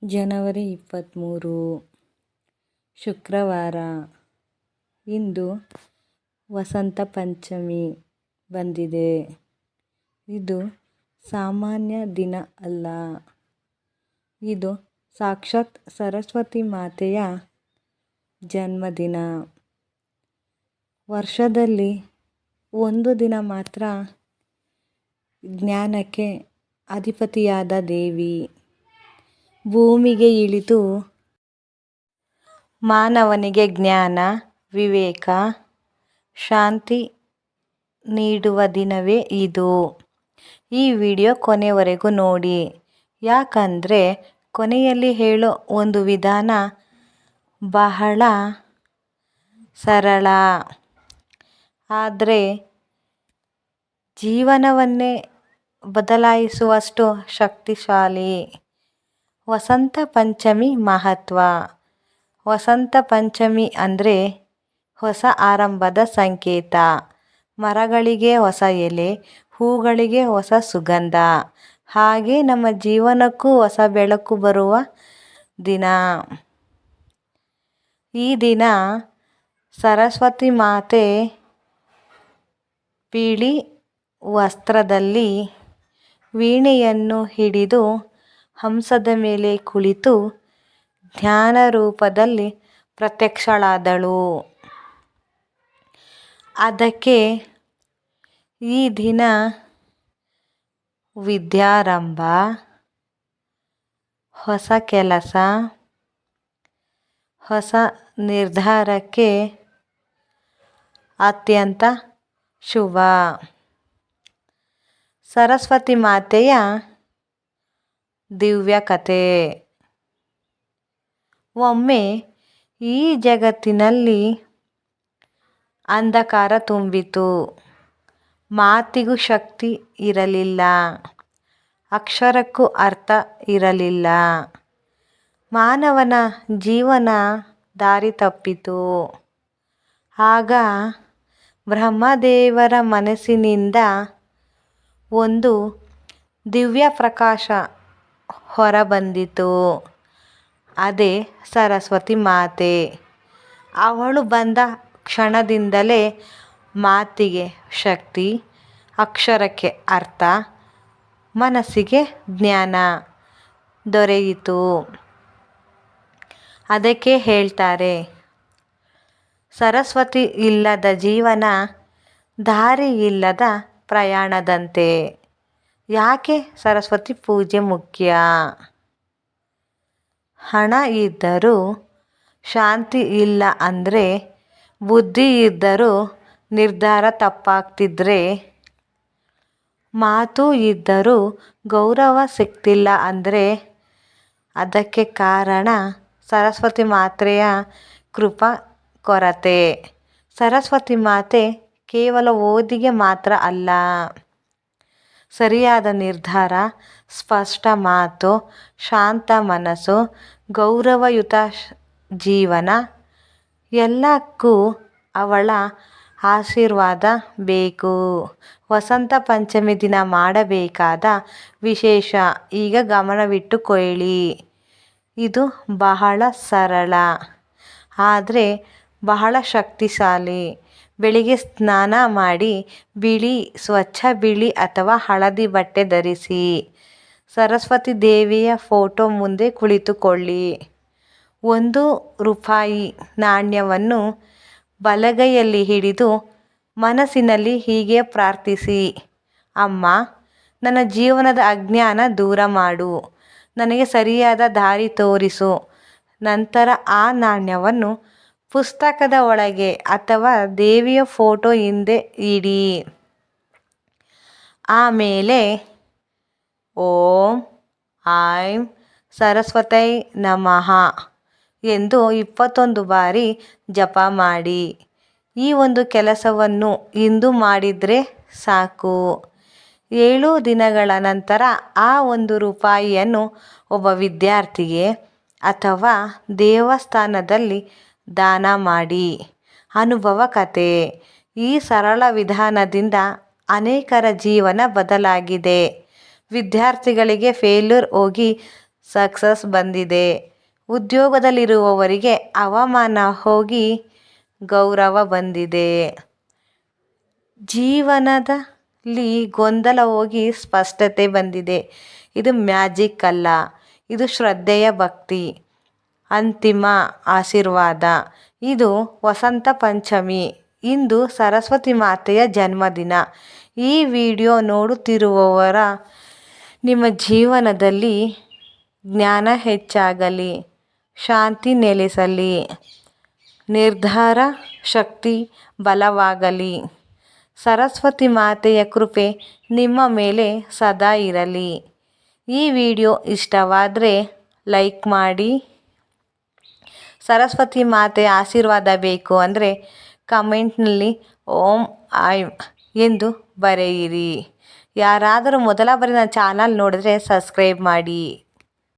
ಜನವರಿ 23 ಶುಕ್ರವಾರ. ಇಂದು ವಸಂತ ಪಂಚಮಿ ಬಂದಿದೆ. ಇದು ಸಾಮಾನ್ಯ ದಿನ ಅಲ್ಲ. ಇದು ಸಾಕ್ಷಾತ್ ಸರಸ್ವತಿ ಮಾತೆಯ ಜನ್ಮದಿನ. ವರ್ಷದಲ್ಲಿ ಒಂದು ದಿನ ಮಾತ್ರ ಜ್ಞಾನಕ್ಕೆ ಅಧಿಪತಿಯಾದ ದೇವಿ ಭೂಮಿಗೆ ಇಳಿದು ಮಾನವನಿಗೆ ಜ್ಞಾನ, ವಿವೇಕ, ಶಾಂತಿ ನೀಡುವ ದಿನವೇ ಇದು. ಈ ವಿಡಿಯೋ ಕೊನೆವರೆಗೂ ನೋಡಿ. ಯಾಕಂದರೆ ಕೊನೆಯಲ್ಲಿ ಹೇಳೋ ಒಂದು ವಿಧಾನ ಬಹಳ ಸರಳ, ಆದರೆ ಜೀವನವನ್ನೇ ಬದಲಾಯಿಸುವಷ್ಟು ಶಕ್ತಿಶಾಲಿ. ವಸಂತ ಪಂಚಮಿ ಮಹತ್ವ. ವಸಂತ ಪಂಚಮಿ ಅಂದರೆ ಹೊಸ ಆರಂಭದ ಸಂಕೇತ. ಮರಗಳಿಗೆ ಹೊಸ ಎಲೆ, ಹೂಗಳಿಗೆ ಹೊಸ ಸುಗಂಧ. ಹಾಗೆ ನಮ್ಮ ಜೀವನಕ್ಕೂ ಹೊಸ ಬೆಳಕು ಬರುವ ದಿನ. ಈ ದಿನ ಸರಸ್ವತಿ ಮಾತೆ ಬಿಳಿ ವಸ್ತ್ರದಲ್ಲಿ ವೀಣೆಯನ್ನು ಹಿಡಿದು ಹಂಸದ ಮೇಲೆ ಕುಳಿತು ಜ್ಞಾನ ರೂಪದಲ್ಲಿ ಪ್ರತ್ಯಕ್ಷಳಾದಳು. ಅದಕ್ಕೆ ಈ ದಿನ ವಿದ್ಯಾರಂಭ, ಹೊಸ ಕೆಲಸ, ಹೊಸ ನಿರ್ಧಾರಕ್ಕೆ ಅತ್ಯಂತ ಶುಭ. ಸರಸ್ವತಿ ಮಾತೆಯ ದಿವ್ಯ ಕಥೆ. ಒಮ್ಮೆ ಈ ಜಗತ್ತಿನಲ್ಲಿ ಅಂಧಕಾರ ತುಂಬಿತು. ಮಾತಿಗೂ ಶಕ್ತಿ ಇರಲಿಲ್ಲ, ಅಕ್ಷರಕ್ಕೂ ಅರ್ಥ ಇರಲಿಲ್ಲ. ಮಾನವನ ಜೀವನ ದಾರಿ ತಪ್ಪಿತು. ಆಗ ಬ್ರಹ್ಮದೇವರ ಮನಸ್ಸಿನಿಂದ ಒಂದು ದಿವ್ಯ ಪ್ರಕಾಶ ಹೊರಬಂದಿತು. ಅದೇ ಸರಸ್ವತಿ ಮಾತೆ. ಅವಳು ಬಂದ ಕ್ಷಣದಿಂದಲೇ ಮಾತಿಗೆ ಶಕ್ತಿ, ಅಕ್ಷರಕ್ಕೆ ಅರ್ಥ, ಮನಸ್ಸಿಗೆ ಜ್ಞಾನ ದೊರೆಯಿತು. ಅದಕ್ಕೆ ಹೇಳ್ತಾರೆ, ಸರಸ್ವತಿ ಇಲ್ಲದ ಜೀವನ ದಾರಿ ಇಲ್ಲದ ಪ್ರಯಾಣದಂತೆ. ಯಾಕೆ ಸರಸ್ವತಿ ಪೂಜೆ ಮುಖ್ಯ? ಹಣ ಇದ್ದರೂ ಶಾಂತಿ ಇಲ್ಲ ಅಂದರೆ, ಬುದ್ಧಿ ಇದ್ದರೂ ನಿರ್ಧಾರ ತಪ್ಪಾಗ್ತಿದ್ರೆ, ಮಾತು ಇದ್ದರೂ ಗೌರವ ಸಿಗ್ತಿಲ್ಲ ಅಂದರೆ ಅದಕ್ಕೆ ಕಾರಣ ಸರಸ್ವತಿ ಮಾತೆಯ ಕೃಪಾ ಕೊರತೆ. ಸರಸ್ವತಿ ಮಾತೆ ಕೇವಲ ಓದಿಗೆ ಮಾತ್ರ ಅಲ್ಲ, ಸರಿಯಾದ ನಿರ್ಧಾರ, ಸ್ಪಷ್ಟ ಮಾತು, ಶಾಂತ ಮನಸ್ಸು, ಗೌರವಯುತ ಜೀವನ ಎಲ್ಲಕ್ಕೂ ಅವಳ ಆಶೀರ್ವಾದ ಬೇಕು. ವಸಂತ ಪಂಚಮಿ ದಿನ ಮಾಡಬೇಕಾದ ವಿಶೇಷ ಈಗ ಗಮನವಿಟ್ಟು ಕೇಳಿ. ಇದು ಬಹಳ ಸರಳ, ಆದರೆ ಬಹಳ ಶಕ್ತಿಶಾಲಿ. ಬೆಳಿಗ್ಗೆ ಸ್ನಾನ ಮಾಡಿ ಬಿಳಿ, ಸ್ವಚ್ಛ ಬಿಳಿ ಅಥವಾ ಹಳದಿ ಬಟ್ಟೆ ಧರಿಸಿ ಸರಸ್ವತಿ ದೇವಿಯ ಫೋಟೋ ಮುಂದೆ ಕುಳಿತುಕೊಳ್ಳಿ. 1 ರೂಪಾಯಿ ನಾಣ್ಯವನ್ನು ಬಲಗೈಯಲ್ಲಿ ಹಿಡಿದು ಮನಸ್ಸಿನಲ್ಲಿ ಹೀಗೆ ಪ್ರಾರ್ಥಿಸಿ: ಅಮ್ಮ, ನನ್ನ ಜೀವನದ ಅಜ್ಞಾನ ದೂರ ಮಾಡು, ನನಗೆ ಸರಿಯಾದ ದಾರಿ ತೋರಿಸು. ನಂತರ ಆ ನಾಣ್ಯವನ್ನು ಪುಸ್ತಕದ ಒಳಗೆ ಅಥವಾ ದೇವಿಯ ಫೋಟೋ ಹಿಂದೆ ಇಡಿ. ಆಮೇಲೆ ಓಂ ಐಂ ಸರಸ್ವತೈ ನಮಃ ಎಂದು 21 ಬಾರಿ ಜಪ ಮಾಡಿ. ಈ ಒಂದು ಕೆಲಸವನ್ನು ಇಂದು ಮಾಡಿದರೆ ಸಾಕು. 7 ದಿನಗಳ ನಂತರ ಆ 1 ರೂಪಾಯಿಯನ್ನು ಒಬ್ಬ ವಿದ್ಯಾರ್ಥಿಗೆ ಅಥವಾ ದೇವಸ್ಥಾನದಲ್ಲಿ ದಾನ ಮಾಡಿ. ಅನುಭವ ಕಥೆ. ಈ ಸರಳ ವಿಧಾನದಿಂದ ಅನೇಕರ ಜೀವನ ಬದಲಾಗಿದೆ. ವಿದ್ಯಾರ್ಥಿಗಳಿಗೆ ಫೇಲ್ಯೂರ್ ಹೋಗಿ ಸಕ್ಸಸ್ ಬಂದಿದೆ. ಉದ್ಯೋಗದಲ್ಲಿರುವವರಿಗೆ ಅವಮಾನ ಹೋಗಿ ಗೌರವ ಬಂದಿದೆ. ಜೀವನದಲ್ಲಿ ಗೊಂದಲ ಹೋಗಿ ಸ್ಪಷ್ಟತೆ ಬಂದಿದೆ. ಇದು ಮ್ಯಾಜಿಕ್ ಅಲ್ಲ, ಇದು ಶ್ರದ್ಧೆಯ ಭಕ್ತಿ. ಅಂತಿಮ ಆಶೀರ್ವಾದ. ಇದು ವಸಂತ ಪಂಚಮಿ. ಇಂದು ಸರಸ್ವತಿ ಮಾತೆಯ ಜನ್ಮದಿನ. ಈ ವಿಡಿಯೋ ನೋಡುತ್ತಿರುವವರ ನಿಮ್ಮ ಜೀವನದಲ್ಲಿ ಜ್ಞಾನ ಹೆಚ್ಚಾಗಲಿ, ಶಾಂತಿ ನೆಲೆಸಲಿ, ನಿರ್ಧಾರ ಶಕ್ತಿ ಬಲವಾಗಲಿ. ಸರಸ್ವತಿ ಮಾತೆಯ ಕೃಪೆ ನಿಮ್ಮ ಮೇಲೆ ಸದಾ ಇರಲಿ. ಈ ವಿಡಿಯೋ ಇಷ್ಟವಾದರೆ ಲೈಕ್ ಮಾಡಿ. ಸರಸ್ವತಿ ಮಾತೆಯ ಆಶೀರ್ವಾದ ಬೇಕು ಅಂದರೆ ಕಮೆಂಟ್ನಲ್ಲಿ ಓಂ ಐಂ ಎಂದು ಬರೆಯಿರಿ. ಯಾರಾದರೂ ಮೊದಲ ಬಾರಿ ನನ್ನ ಚಾನಲ್ ನೋಡಿದ್ರೆ ಸಬ್ಸ್ಕ್ರೈಬ್ ಮಾಡಿ.